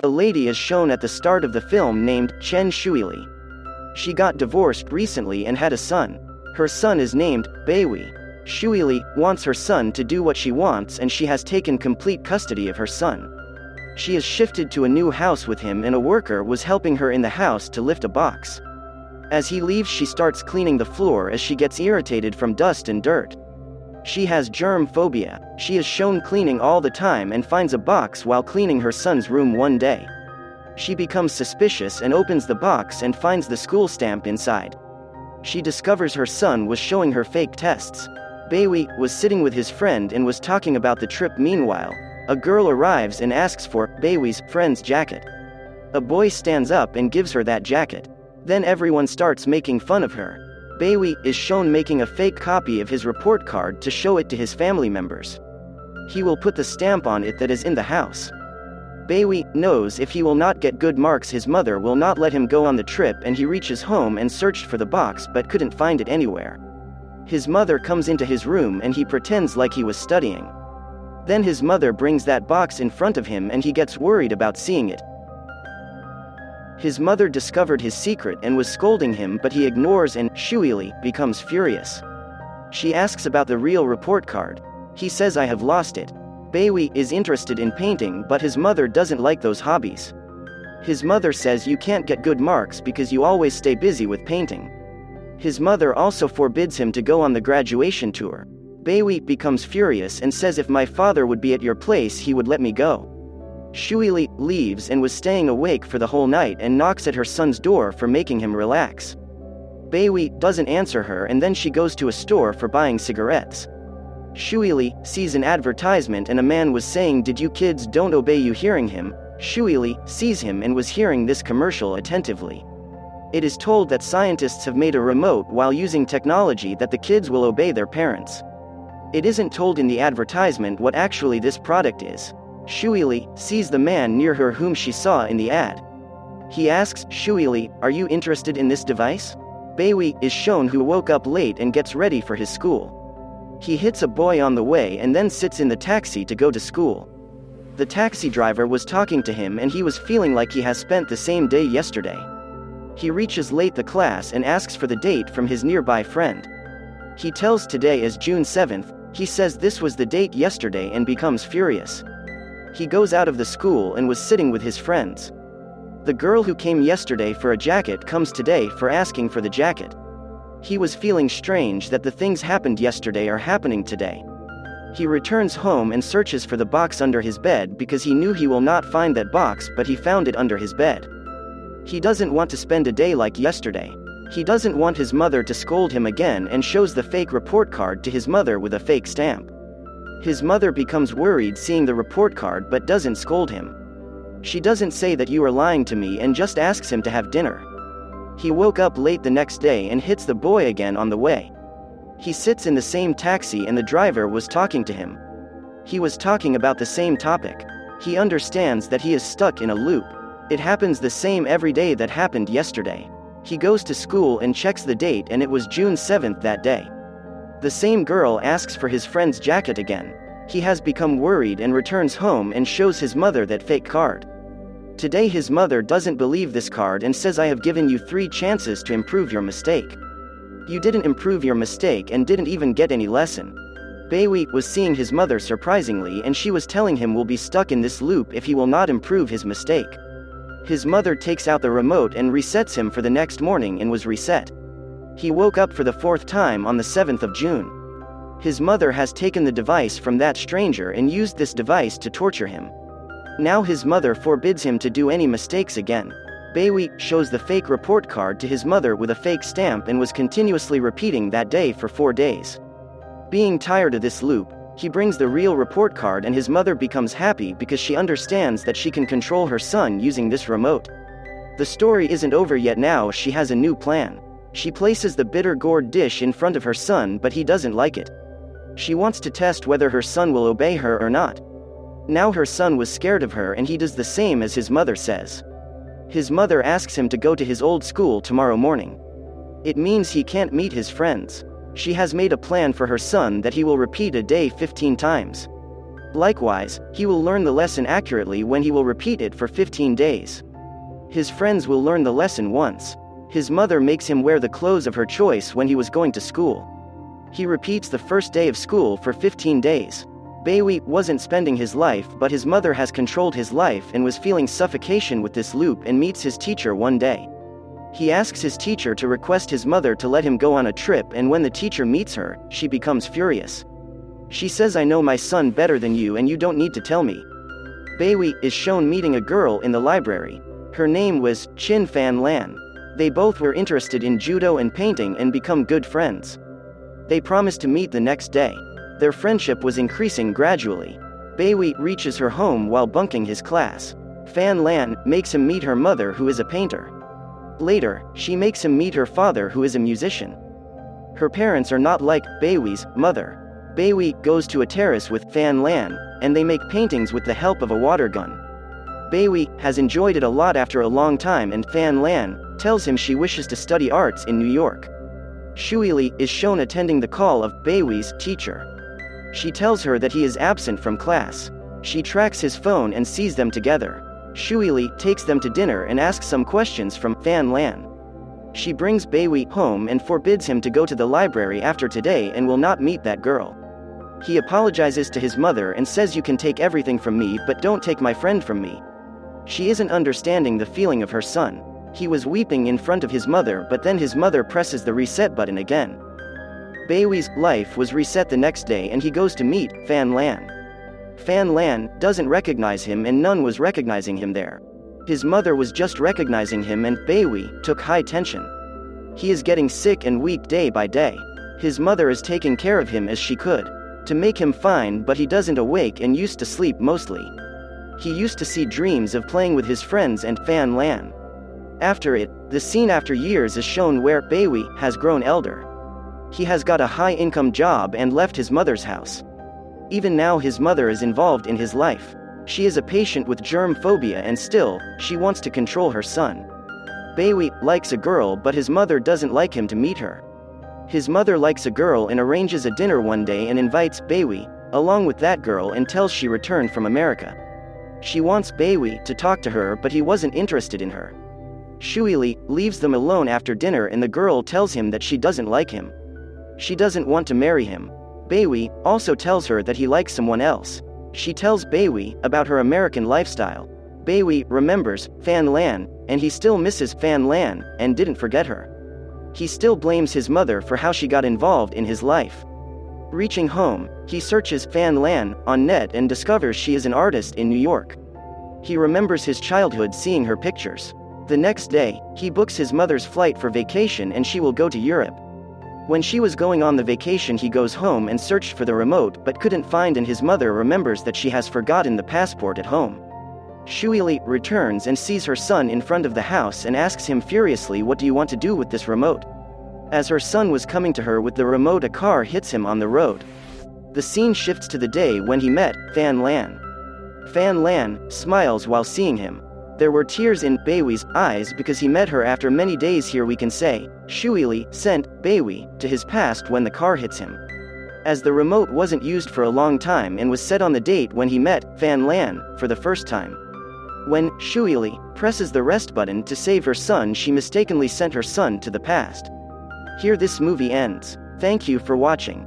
A lady is shown at the start of the film named Chen Shuili. She got divorced recently and had a son. Her son is named Beiwei. Shuili wants her son to do what she wants, and she has taken complete custody of her son. She is shifted to a new house with him, and a worker was helping her in the house to lift a box. As he leaves, she starts cleaning the floor as she gets irritated from dust and dirt. She has germ phobia. She is shown cleaning all the time and finds a box while cleaning her son's room one day. She becomes suspicious and opens the box and finds the school stamp inside. She discovers her son was showing her fake tests. Beiwei was sitting with his friend and was talking about the trip. Meanwhile, a girl arrives and asks for Beiwei's friend's jacket. A boy stands up and gives her that jacket. Then everyone starts making fun of her. Beiwei is shown making a fake copy of his report card to show it to his family members. He will put the stamp on it that is in the house. Beiwei knows if he will not get good marks, his mother will not let him go on the trip, and he reaches home and searched for the box but couldn't find it anywhere. His mother comes into his room and he pretends like he was studying. Then his mother brings that box in front of him and he gets worried about seeing it. His mother discovered his secret and was scolding him, but he ignores, and Shuili becomes furious. She asks about the real report card. He says, "I have lost it." Beiwei is interested in painting, but his mother doesn't like those hobbies. His mother says, "You can't get good marks because you always stay busy with painting." His mother also forbids him to go on the graduation tour. Beiwei becomes furious and says, "If my father would be at your place, he would let me go." Shuili leaves and was staying awake for the whole night and knocks at her son's door for making him relax. Beiwei doesn't answer her, and then she goes to a store for buying cigarettes. Shuili sees an advertisement and a man was saying, "Did you kids don't obey you?" Hearing him, Shuili sees him and was hearing this commercial attentively. It is told that scientists have made a remote while using technology that the kids will obey their parents. It isn't told in the advertisement what actually this product is. Shuili sees the man near her whom she saw in the ad. He asks Shuili, "Are you interested in this device?" Beiwei is shown who woke up late and gets ready for his school. He hits a boy on the way and then sits in the taxi to go to school. The taxi driver was talking to him and he was feeling like he has spent the same day yesterday. He reaches late the class and asks for the date from his nearby friend. He tells today is June 7th, he says this was the date yesterday and becomes furious. He goes out of the school and was sitting with his friends. The girl who came yesterday for a jacket comes today for asking for the jacket. He was feeling strange that the things happened yesterday are happening today. He returns home and searches for the box under his bed because he knew he will not find that box, but he found it under his bed. He doesn't want to spend a day like yesterday. He doesn't want his mother to scold him again and shows the fake report card to his mother with a fake stamp. His mother becomes worried seeing the report card but doesn't scold him. She doesn't say that you are lying to me and just asks him to have dinner. He woke up late the next day and hits the boy again on the way. He sits in the same taxi and the driver was talking to him. He was talking about the same topic. He understands that he is stuck in a loop. It happens the same every day that happened yesterday. He goes to school and checks the date and it was June 7th that day. The same girl asks for his friend's jacket again. He has become worried and returns home and shows his mother that fake card. Today his mother doesn't believe this card and says, "I have given you 3 chances to improve your mistake. You didn't improve your mistake and didn't even get any lesson." Beiwei was seeing his mother surprisingly and she was telling him will be stuck in this loop if he will not improve his mistake. His mother takes out the remote and resets him for the next morning and was reset. He woke up for the 4th time on the 7th of June. His mother has taken the device from that stranger and used this device to torture him. Now his mother forbids him to do any mistakes again. Beiwei shows the fake report card to his mother with a fake stamp and was continuously repeating that day for 4 days. Being tired of this loop, he brings the real report card and his mother becomes happy because she understands that she can control her son using this remote. The story isn't over yet. Now she has a new plan. She places the bitter gourd dish in front of her son, but he doesn't like it. She wants to test whether her son will obey her or not. Now her son was scared of her and he does the same as his mother says. His mother asks him to go to his old school tomorrow morning. It means he can't meet his friends. She has made a plan for her son that he will repeat a day 15 times. Likewise, he will learn the lesson accurately when he will repeat it for 15 days. His friends will learn the lesson once. His mother makes him wear the clothes of her choice when he was going to school. He repeats the first day of school for 15 days. Bailey wasn't spending his life, but his mother has controlled his life and was feeling suffocation with this loop and meets his teacher one day. He asks his teacher to request his mother to let him go on a trip, and when the teacher meets her, she becomes furious. She says, "I know my son better than you and you don't need to tell me." Bailey is shown meeting a girl in the library. Her name was Chin Fan Lan. They both were interested in judo and painting and become good friends. They promised to meet the next day. Their friendship was increasing gradually. Bailey reaches her home while bunking his class. Fan Lan makes him meet her mother, who is a painter. Later, she makes him meet her father, who is a musician. Her parents are not like Bailey's mother. Bailey goes to a terrace with Fan Lan, and they make paintings with the help of a water gun. Bailey has enjoyed it a lot after a long time, and Fan Lan tells him she wishes to study arts in New York. Shuili is shown attending the call of Bailey's teacher. She tells her that he is absent from class. She tracks his phone and sees them together. Shuili takes them to dinner and asks some questions from Fan Lan. She brings Bailey home and forbids him to go to the library after today and will not meet that girl. He apologizes to his mother and says, "You can take everything from me, but don't take my friend from me." She isn't understanding the feeling of her son. He was weeping in front of his mother, but then his mother presses the reset button again. Bailey's life was reset the next day and he goes to meet Fan Lan. Fan Lan doesn't recognize him and none was recognizing him there. His mother was just recognizing him and Bailey took high tension. He is getting sick and weak day by day. His mother is taking care of him as she could to make him fine, but he doesn't awake and used to sleep mostly. He used to see dreams of playing with his friends and Fan Lan. After it, the scene after years is shown where Bailey has grown elder. He has got a high-income job and left his mother's house. Even now his mother is involved in his life. She is a patient with germ phobia and still, she wants to control her son. Bailey likes a girl, but his mother doesn't like him to meet her. His mother likes a girl and arranges a dinner one day and invites Bailey along with that girl and tells she returned from America. She wants Bailey to talk to her, but he wasn't interested in her. Shuili leaves them alone after dinner and the girl tells him that she doesn't like him. She doesn't want to marry him. Bailey also tells her that he likes someone else. She tells Bailey about her American lifestyle. Bailey remembers Fan Lan, and he still misses Fan Lan and didn't forget her. He still blames his mother for how she got involved in his life. Reaching home, he searches Fan Lan on net and discovers she is an artist in New York. He remembers his childhood seeing her pictures. The next day, he books his mother's flight for vacation and she will go to Europe. When she was going on the vacation, he goes home and searched for the remote but couldn't find, and his mother remembers that she has forgotten the passport at home. Shuili returns and sees her son in front of the house and asks him furiously, "What do you want to do with this remote?" As her son was coming to her with the remote, a car hits him on the road. The scene shifts to the day when he met Fan Lan. Fan Lan smiles while seeing him. There were tears in Bailey's eyes because he met her after many days. Here we can say, Shuili sent Bailey to his past when the car hits him. As the remote wasn't used for a long time and was set on the date when he met Fan Lan for the first time. When Shuili presses the rest button to save her son, she mistakenly sent her son to the past. Here this movie ends. Thank you for watching.